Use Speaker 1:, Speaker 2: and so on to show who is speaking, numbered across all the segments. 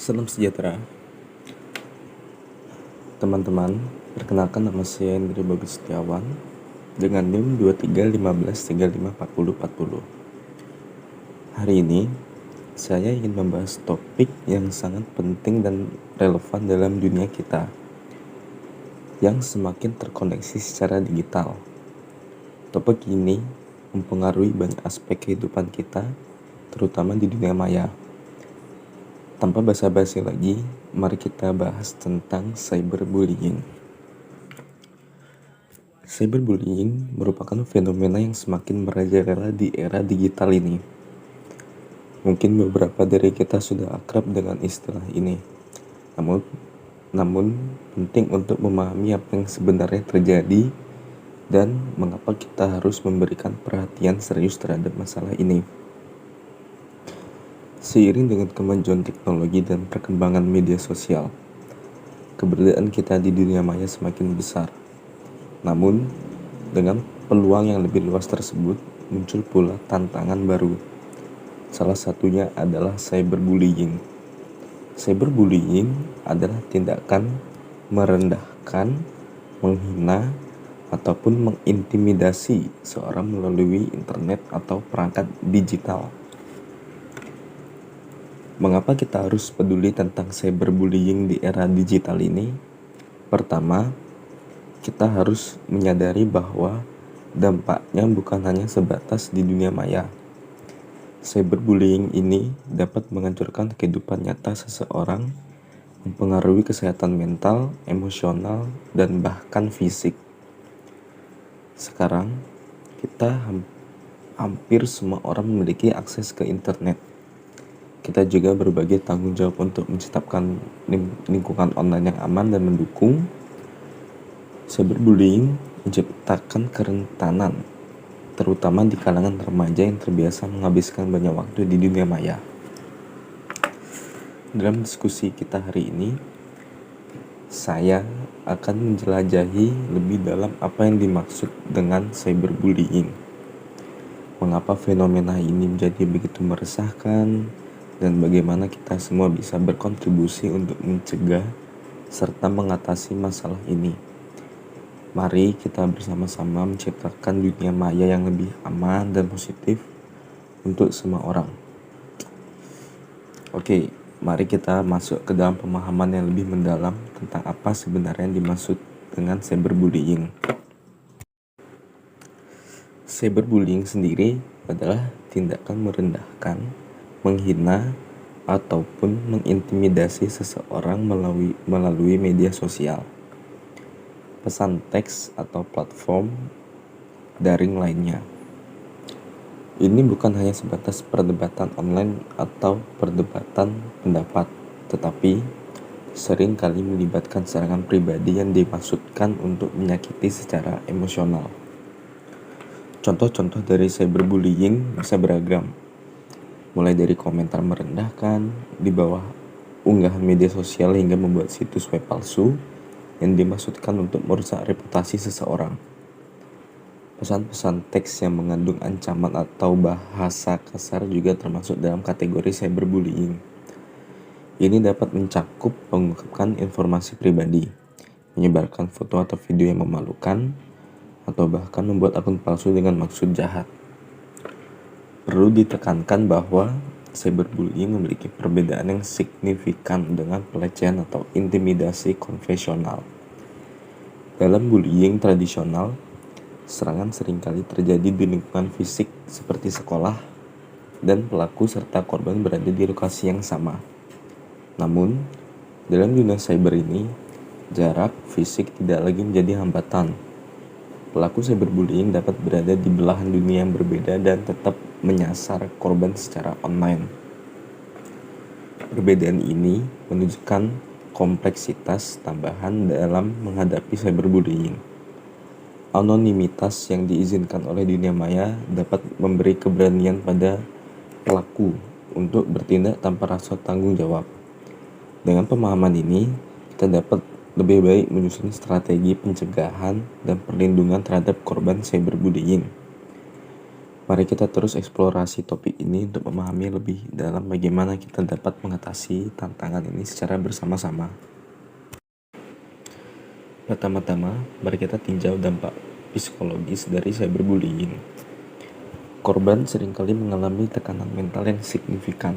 Speaker 1: Salam sejahtera, teman-teman. Perkenalkan, nama saya Indri Bagus Setiawan dengan NIM 2315354040. Hari ini saya ingin membahas topik yang sangat penting dan relevan dalam dunia kita yang semakin terkoneksi secara digital. Topik ini mempengaruhi banyak aspek kehidupan kita, terutama di dunia maya. Tanpa basa-basi lagi, mari kita bahas tentang cyberbullying. Cyberbullying merupakan fenomena yang semakin merajalela di era digital ini. Mungkin beberapa dari kita sudah akrab dengan istilah ini. Namun penting untuk memahami apa yang sebenarnya terjadi dan mengapa kita harus memberikan perhatian serius terhadap masalah ini. Seiring dengan kemajuan teknologi dan perkembangan media sosial, keberadaan kita di dunia maya semakin besar. Namun, dengan peluang yang lebih luas tersebut, muncul pula tantangan baru. Salah satunya adalah cyberbullying. Cyberbullying adalah tindakan merendahkan, menghina, ataupun mengintimidasi seorang melalui internet atau perangkat digital. Mengapa kita harus peduli tentang cyberbullying di era digital ini? Pertama, kita harus menyadari bahwa dampaknya bukan hanya sebatas di dunia maya. Cyberbullying ini dapat menghancurkan kehidupan nyata seseorang, mempengaruhi kesehatan mental, emosional, dan bahkan fisik. Sekarang, kita hampir semua orang memiliki akses ke internet. Kita juga berbagi tanggung jawab untuk menciptakan lingkungan online yang aman dan mendukung. Cyberbullying menciptakan kerentanan, terutama di kalangan remaja yang terbiasa menghabiskan banyak waktu di dunia maya. Dalam diskusi kita hari ini, saya akan menjelajahi lebih dalam apa yang dimaksud dengan cyberbullying. Mengapa fenomena ini menjadi begitu meresahkan, dan bagaimana kita semua bisa berkontribusi untuk mencegah serta mengatasi masalah ini. Mari kita bersama-sama menciptakan dunia maya yang lebih aman dan positif untuk semua orang. Oke, mari kita masuk ke dalam pemahaman yang lebih mendalam tentang apa sebenarnya yang dimaksud dengan cyberbullying. Cyberbullying sendiri adalah tindakan merendahkan, menghina, ataupun mengintimidasi seseorang melalui media sosial, pesan teks, atau platform daring lainnya. Ini bukan hanya sebatas perdebatan online atau perdebatan pendapat, tetapi sering kali melibatkan serangan pribadi yang dimaksudkan untuk menyakiti secara emosional. Contoh-contoh dari cyberbullying bisa beragam, mulai dari komentar merendahkan di bawah unggahan media sosial hingga membuat situs web palsu yang dimaksudkan untuk merusak reputasi seseorang. Pesan-pesan teks yang mengandung ancaman atau bahasa kasar juga termasuk dalam kategori cyberbullying. Ini dapat mencakup mengungkapkan informasi pribadi, menyebarkan foto atau video yang memalukan, atau bahkan membuat akun palsu dengan maksud jahat. Perlu ditekankan bahwa cyberbullying memiliki perbedaan yang signifikan dengan pelecehan atau intimidasi konvensional. Dalam bullying tradisional, serangan seringkali terjadi di lingkungan fisik seperti sekolah, dan pelaku serta korban berada di lokasi yang sama. Namun, dalam dunia cyber ini, jarak fisik tidak lagi menjadi hambatan. Pelaku cyberbullying dapat berada di belahan dunia yang berbeda dan tetap menyasar korban secara online. Perbedaan ini menunjukkan kompleksitas tambahan dalam menghadapi cyberbullying. Anonimitas yang diizinkan oleh dunia maya dapat memberi keberanian pada pelaku untuk bertindak tanpa rasa tanggung jawab. Dengan pemahaman ini, kita dapat lebih baik menyusun strategi pencegahan dan perlindungan terhadap korban cyberbullying. Mari kita terus eksplorasi topik ini untuk memahami lebih dalam bagaimana kita dapat mengatasi tantangan ini secara bersama-sama. Pertama-tama, mari kita tinjau dampak psikologis dari cyberbullying. Korban seringkali mengalami tekanan mental yang signifikan,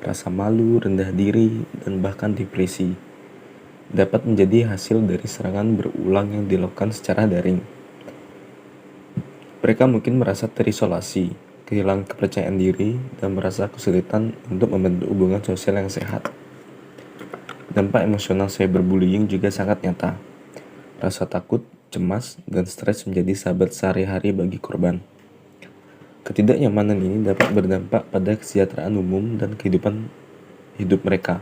Speaker 1: rasa malu, rendah diri, dan bahkan depresi dapat menjadi hasil dari serangan berulang yang dilakukan secara daring. Mereka mungkin merasa terisolasi, kehilangan kepercayaan diri, dan merasa kesulitan untuk membentuk hubungan sosial yang sehat. Dampak emosional cyberbullying juga sangat nyata. Rasa takut, cemas, dan stres menjadi sahabat sehari-hari bagi korban. Ketidaknyamanan ini dapat berdampak pada kesejahteraan umum dan kehidupan hidup mereka.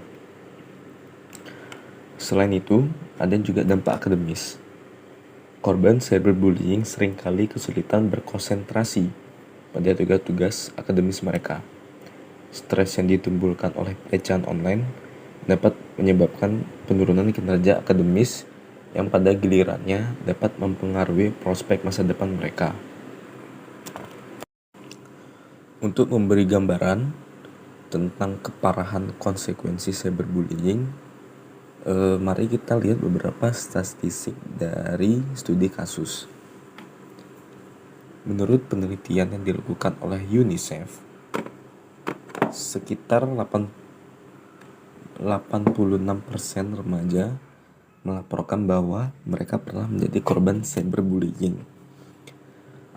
Speaker 1: Selain itu, ada juga dampak akademis. Korban cyberbullying seringkali kesulitan berkonsentrasi pada tugas-tugas akademis mereka. Stres yang ditimbulkan oleh pelecehan online dapat menyebabkan penurunan kinerja akademis yang pada gilirannya dapat mempengaruhi prospek masa depan mereka. Untuk memberi gambaran tentang keparahan konsekuensi cyberbullying, mari kita lihat beberapa statistik dari studi kasus. Menurut penelitian yang dilakukan oleh UNICEF, sekitar 86% remaja melaporkan bahwa mereka pernah menjadi korban cyberbullying.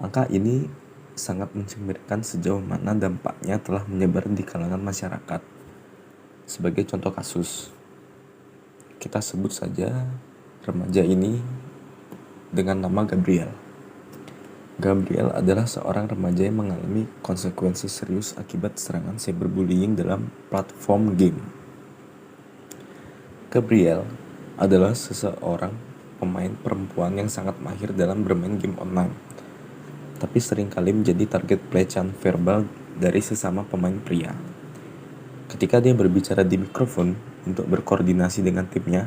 Speaker 1: Angka ini sangat mencengangkan sejauh mana dampaknya telah menyebar di kalangan masyarakat. Sebagai contoh kasus, kita sebut saja remaja ini dengan nama Gabriel. Gabriel adalah seorang remaja yang mengalami konsekuensi serius akibat serangan cyberbullying dalam platform game. Gabriel adalah seseorang pemain perempuan yang sangat mahir dalam bermain game online, tapi seringkali menjadi target pelecehan verbal dari sesama pemain pria. Ketika dia berbicara di mikrofon untuk berkoordinasi dengan timnya,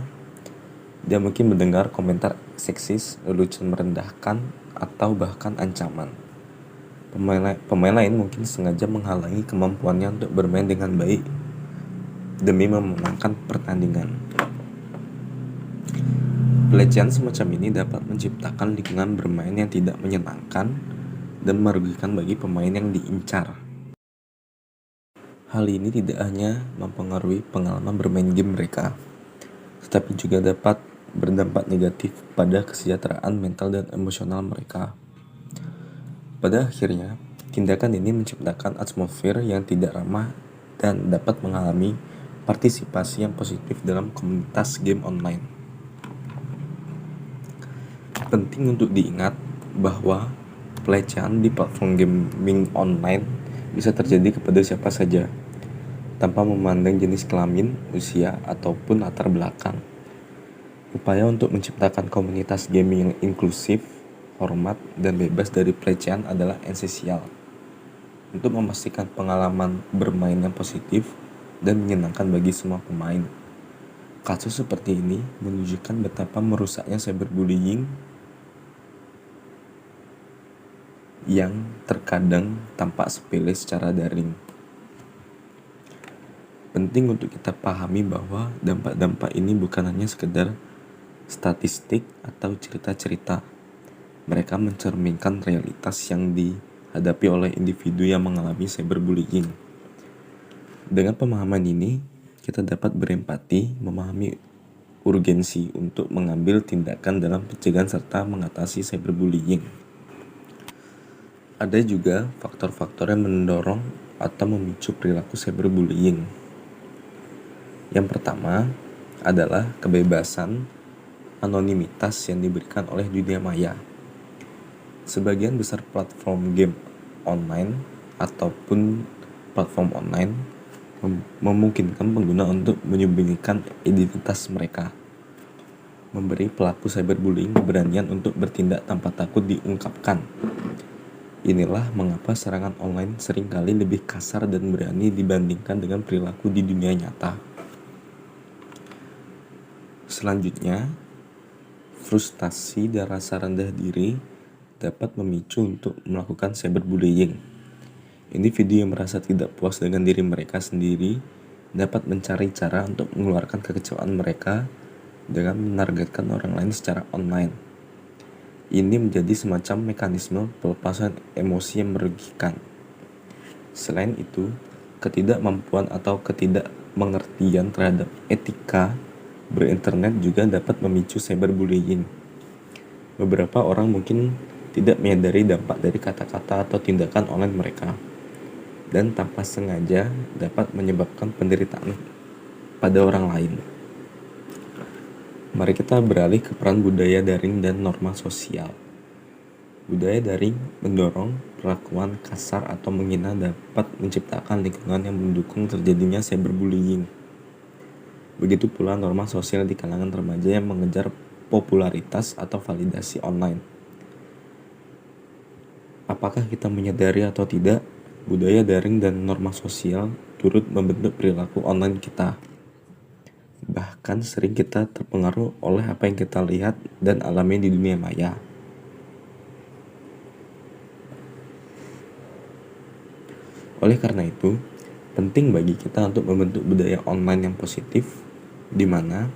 Speaker 1: dia mungkin mendengar komentar seksis, lelucon merendahkan, atau bahkan ancaman. Pemain lain mungkin sengaja menghalangi kemampuannya untuk bermain dengan baik demi memenangkan pertandingan. Pelecehan semacam ini dapat menciptakan lingkungan bermain yang tidak menyenangkan dan merugikan bagi pemain yang diincar. Hal ini tidak hanya mempengaruhi pengalaman bermain game mereka, tetapi juga dapat berdampak negatif pada kesejahteraan mental dan emosional mereka. Pada akhirnya, tindakan ini menciptakan atmosfer yang tidak ramah dan dapat mengalami partisipasi yang positif dalam komunitas game online. Penting untuk diingat bahwa pelecehan di platform gaming online bisa terjadi kepada siapa saja, tanpa memandang jenis kelamin, usia, ataupun latar belakang. Upaya untuk menciptakan komunitas gaming yang inklusif, hormat, dan bebas dari pelecehan adalah esensial untuk memastikan pengalaman bermain yang positif dan menyenangkan bagi semua pemain. Kasus seperti ini menunjukkan betapa merusaknya cyberbullying yang terkadang tampak sepele secara daring. Penting untuk kita pahami bahwa dampak-dampak ini bukan hanya sekedar statistik atau cerita-cerita. Mereka mencerminkan realitas yang dihadapi oleh individu yang mengalami cyberbullying. Dengan pemahaman ini, kita dapat berempati, memahami urgensi untuk mengambil tindakan dalam pencegahan serta mengatasi cyberbullying. Ada juga faktor-faktor yang mendorong atau memicu perilaku cyberbullying. Yang pertama adalah kebebasan anonimitas yang diberikan oleh dunia maya. Sebagian besar platform game online ataupun platform online memungkinkan pengguna untuk menyembunyikan identitas mereka, memberi pelaku cyberbullying keberanian untuk bertindak tanpa takut diungkapkan. Inilah mengapa serangan online seringkali lebih kasar dan berani dibandingkan dengan perilaku di dunia nyata. Selanjutnya, frustasi dan rasa rendah diri dapat memicu untuk melakukan cyberbullying. Individu yang merasa tidak puas dengan diri mereka sendiri dapat mencari cara untuk mengeluarkan kekecewaan mereka dengan menargetkan orang lain secara online. Ini menjadi semacam mekanisme pelepasan emosi yang merugikan. Selain itu, ketidakmampuan atau ketidakmengertian terhadap etika berinternet juga dapat memicu cyberbullying. Beberapa orang mungkin tidak menyadari dampak dari kata-kata atau tindakan online mereka, dan tanpa sengaja dapat menyebabkan penderitaan pada orang lain. Mari kita beralih ke peran budaya daring dan norma sosial. Budaya daring mendorong perlakuan kasar atau menghina dapat menciptakan lingkungan yang mendukung terjadinya cyberbullying. Begitu pula norma sosial di kalangan remaja yang mengejar popularitas atau validasi online. Apakah kita menyadari atau tidak, budaya daring dan norma sosial turut membentuk perilaku online kita. Bahkan sering kita terpengaruh oleh apa yang kita lihat dan alami di dunia maya. Oleh karena itu, penting bagi kita untuk membentuk budaya online yang positif, di mana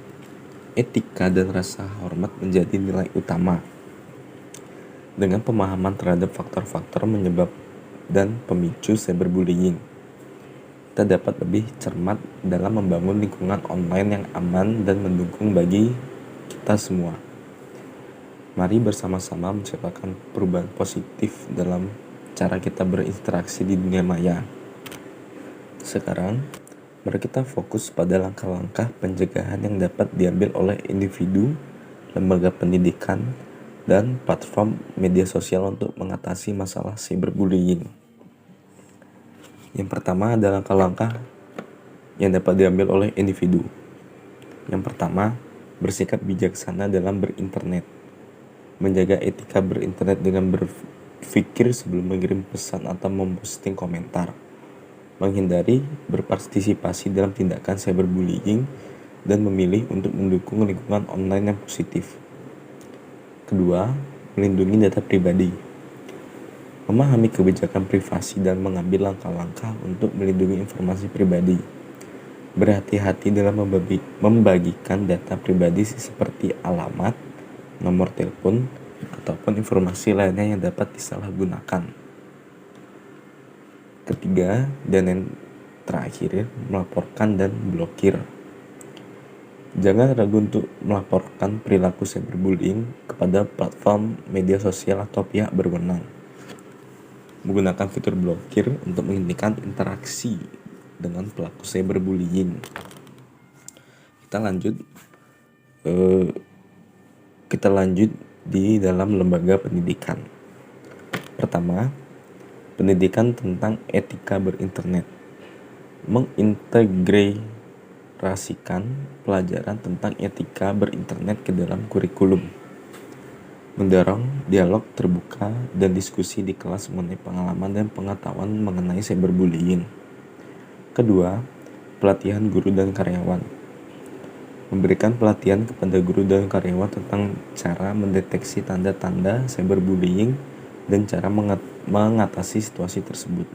Speaker 1: etika dan rasa hormat menjadi nilai utama. Dengan pemahaman terhadap faktor-faktor menyebab dan pemicu cyberbullying, kita dapat lebih cermat dalam membangun lingkungan online yang aman dan mendukung bagi kita semua. Mari bersama-sama menciptakan perubahan positif dalam cara kita berinteraksi di dunia maya. Sekarang, mari kita fokus pada langkah-langkah pencegahan yang dapat diambil oleh individu, lembaga pendidikan, dan platform media sosial untuk mengatasi masalah cyberbullying. Yang pertama adalah langkah-langkah yang dapat diambil oleh individu. Yang pertama, bersikap bijaksana dalam berinternet. Menjaga etika berinternet dengan berpikir sebelum mengirim pesan atau memposting komentar. Menghindari berpartisipasi dalam tindakan cyberbullying dan memilih untuk mendukung lingkungan online yang positif. Kedua, melindungi data pribadi. Memahami kebijakan privasi dan mengambil langkah-langkah untuk melindungi informasi pribadi. Berhati-hati dalam membagikan data pribadi seperti alamat, nomor telepon, ataupun informasi lainnya yang dapat disalahgunakan. Ketiga, dan yang terakhir, melaporkan dan blokir. Jangan ragu untuk melaporkan perilaku cyberbullying kepada platform media sosial atau pihak berwenang. Menggunakan fitur blokir untuk menghentikan interaksi dengan pelaku cyberbullying. Kita lanjut di dalam lembaga pendidikan. Pertama, pendidikan tentang etika berinternet. Mengintegrasikan pelajaran tentang etika berinternet ke dalam kurikulum. Mendorong dialog terbuka dan diskusi di kelas mengenai pengalaman dan pengetahuan mengenai cyberbullying. Kedua, pelatihan guru dan karyawan. Memberikan pelatihan kepada guru dan karyawan tentang cara mendeteksi tanda-tanda cyberbullying dan cara mengatasi situasi tersebut.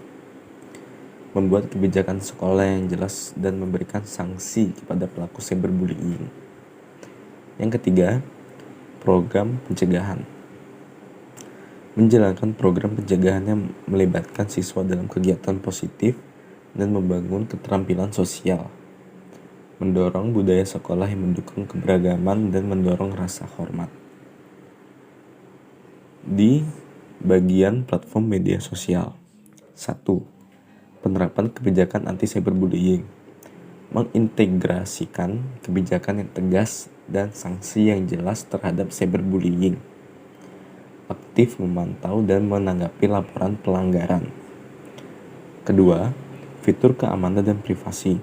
Speaker 1: Membuat kebijakan sekolah yang jelas dan memberikan sanksi kepada pelaku cyberbullying. Yang ketiga, program pencegahan. Menjalankan program pencegahan yang melibatkan siswa dalam kegiatan positif dan membangun keterampilan sosial. Mendorong budaya sekolah yang mendukung keberagaman dan mendorong rasa hormat. Di bagian platform media sosial. 1. Penerapan kebijakan anti cyberbullying. Mengintegrasikan kebijakan yang tegas dan sanksi yang jelas terhadap cyberbullying. Aktif memantau dan menanggapi laporan pelanggaran. Kedua, fitur keamanan dan privasi.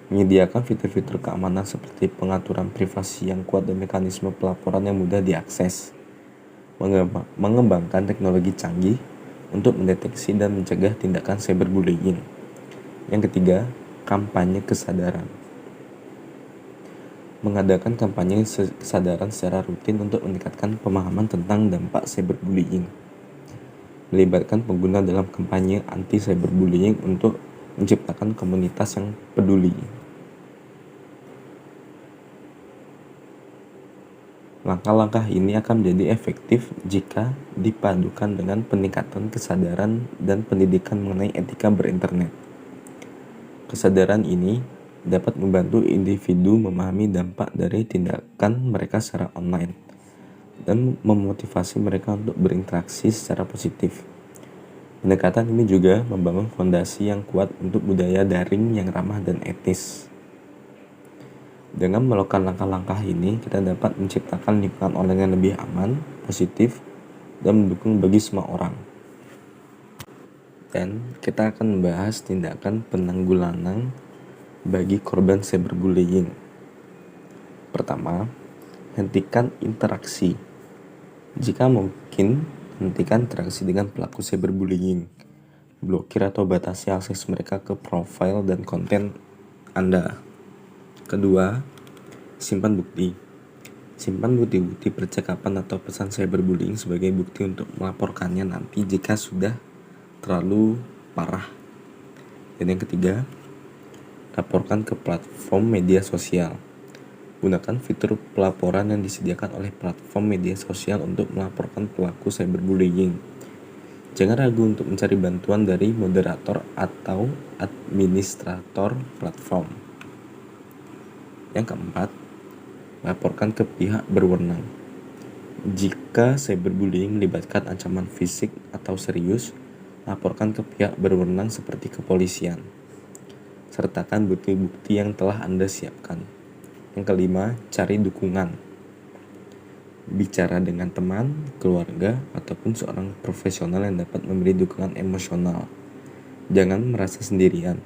Speaker 1: Menyediakan fitur-fitur keamanan seperti pengaturan privasi yang kuat dan mekanisme pelaporan yang mudah diakses. Mengembangkan teknologi canggih untuk mendeteksi dan mencegah tindakan cyberbullying. Yang ketiga, kampanye kesadaran. Mengadakan kampanye kesadaran secara rutin untuk meningkatkan pemahaman tentang dampak cyberbullying. Melibatkan pengguna dalam kampanye anti cyberbullying untuk menciptakan komunitas yang peduli. Langkah-langkah ini akan menjadi efektif jika dipadukan dengan peningkatan kesadaran dan pendidikan mengenai etika berinternet. Kesadaran ini dapat membantu individu memahami dampak dari tindakan mereka secara online dan memotivasi mereka untuk berinteraksi secara positif. Pendekatan ini juga membangun fondasi yang kuat untuk budaya daring yang ramah dan etis. Dengan melakukan langkah-langkah ini, kita dapat menciptakan lingkungan online yang lebih aman, positif, dan mendukung bagi semua orang. Dan kita akan membahas tindakan penanggulangan bagi korban cyberbullying. Pertama, hentikan interaksi. Jika mungkin, hentikan interaksi dengan pelaku cyberbullying. Blokir atau batasi akses mereka ke profil dan konten Anda. Kedua, simpan bukti. Simpan bukti-bukti percakapan atau pesan cyberbullying sebagai bukti untuk melaporkannya nanti jika sudah terlalu parah. Dan yang ketiga, laporkan ke platform media sosial. Gunakan fitur pelaporan yang disediakan oleh platform media sosial untuk melaporkan pelaku cyberbullying. Jangan ragu untuk mencari bantuan dari moderator atau administrator platform. Yang keempat, laporkan ke pihak berwenang. Jika cyberbullying melibatkan ancaman fisik atau serius, laporkan ke pihak berwenang seperti kepolisian. Sertakan bukti-bukti yang telah Anda siapkan. Yang kelima, cari dukungan. Bicara dengan teman, keluarga, ataupun seorang profesional yang dapat memberi dukungan emosional. Jangan merasa sendirian.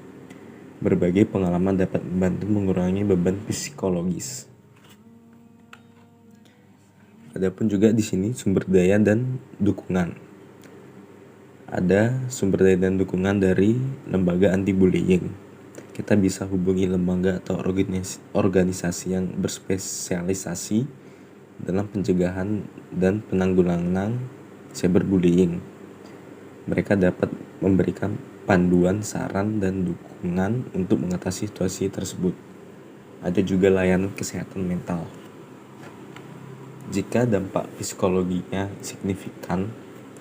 Speaker 1: Berbagai pengalaman dapat membantu mengurangi beban psikologis. Adapun juga di sini sumber daya dan dukungan. Ada sumber daya dan dukungan dari lembaga anti bullying. Kita bisa hubungi lembaga atau organisasi yang berspesialisasi dalam pencegahan dan penanggulangan cyberbullying. Mereka dapat memberikan panduan, saran, dan dukungan untuk mengatasi situasi tersebut. Ada juga layanan kesehatan mental. Jika dampak psikologinya signifikan,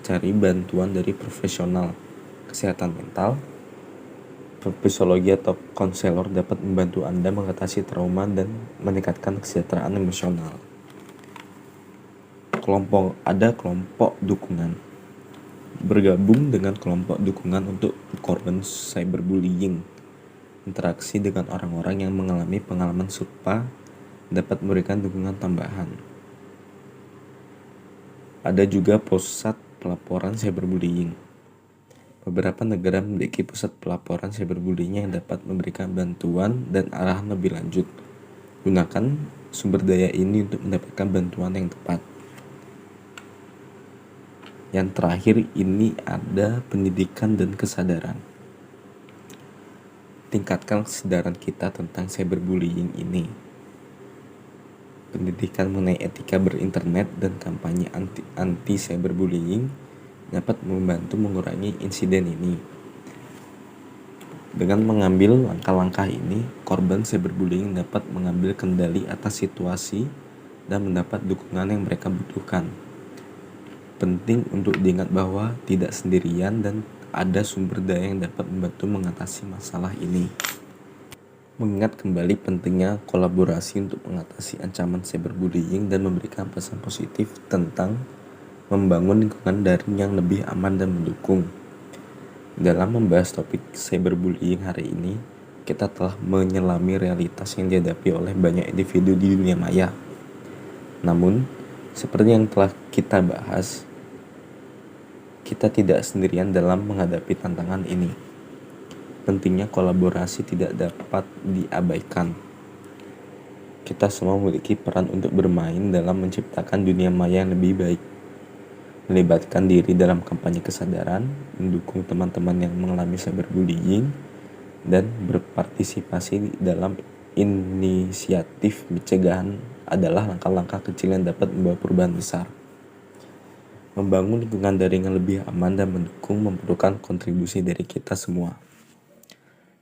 Speaker 1: cari bantuan dari profesional kesehatan mental. Psikologi atau konselor dapat membantu Anda mengatasi trauma dan meningkatkan kesejahteraan emosional. Ada kelompok dukungan. Bergabung dengan kelompok dukungan untuk korban cyberbullying. Interaksi dengan orang-orang yang mengalami pengalaman serupa dapat memberikan dukungan tambahan. Ada juga pusat pelaporan cyberbullying. Beberapa negara memiliki pusat pelaporan cyberbullying yang dapat memberikan bantuan dan arahan lebih lanjut. Gunakan sumber daya ini untuk mendapatkan bantuan yang tepat. Yang terakhir ini ada pendidikan dan kesadaran. Tingkatkan kesadaran kita tentang cyberbullying ini. Pendidikan mengenai etika berinternet dan kampanye anti cyberbullying dapat membantu mengurangi insiden ini. Dengan mengambil langkah-langkah ini, korban cyberbullying dapat mengambil kendali atas situasi dan mendapat dukungan yang mereka butuhkan. Penting untuk diingat bahwa tidak sendirian dan ada sumber daya yang dapat membantu mengatasi masalah ini. Mengingat kembali pentingnya kolaborasi untuk mengatasi ancaman cyberbullying dan memberikan pesan positif tentang membangun lingkungan daring yang lebih aman dan mendukung. Dalam membahas topik cyberbullying hari ini, kita telah menyelami realitas yang dihadapi oleh banyak individu di dunia maya. Namun, seperti yang telah kita bahas, kita tidak sendirian dalam menghadapi tantangan ini. Pentingnya kolaborasi tidak dapat diabaikan. Kita semua memiliki peran untuk bermain dalam menciptakan dunia maya yang lebih baik. Melibatkan diri dalam kampanye kesadaran, mendukung teman-teman yang mengalami cyberbullying, dan berpartisipasi dalam inisiatif pencegahan adalah langkah-langkah kecil yang dapat membawa perubahan besar. Membangun lingkungan daring yang lebih aman dan mendukung memerlukan kontribusi dari kita semua.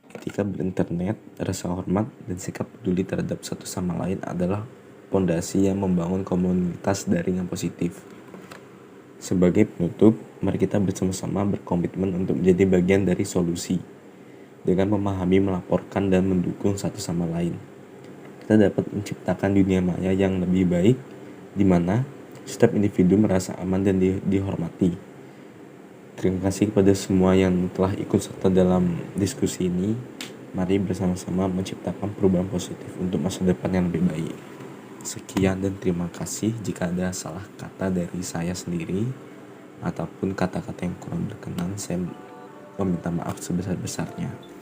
Speaker 1: Etika berinternet, rasa hormat, dan sikap peduli terhadap satu sama lain adalah fondasi yang membangun komunitas daring yang positif. Sebagai penutup, mari kita bersama-sama berkomitmen untuk menjadi bagian dari solusi. Dengan memahami, melaporkan, dan mendukung satu sama lain, kita dapat menciptakan dunia maya yang lebih baik, di mana setiap individu merasa aman dan dihormati. Terima kasih kepada semua yang telah ikut serta dalam diskusi ini. Mari bersama-sama menciptakan perubahan positif untuk masa depan yang lebih baik. Sekian dan terima kasih. Jika ada salah kata dari saya sendiri ataupun kata-kata yang kurang berkenan, saya meminta maaf sebesar-besarnya.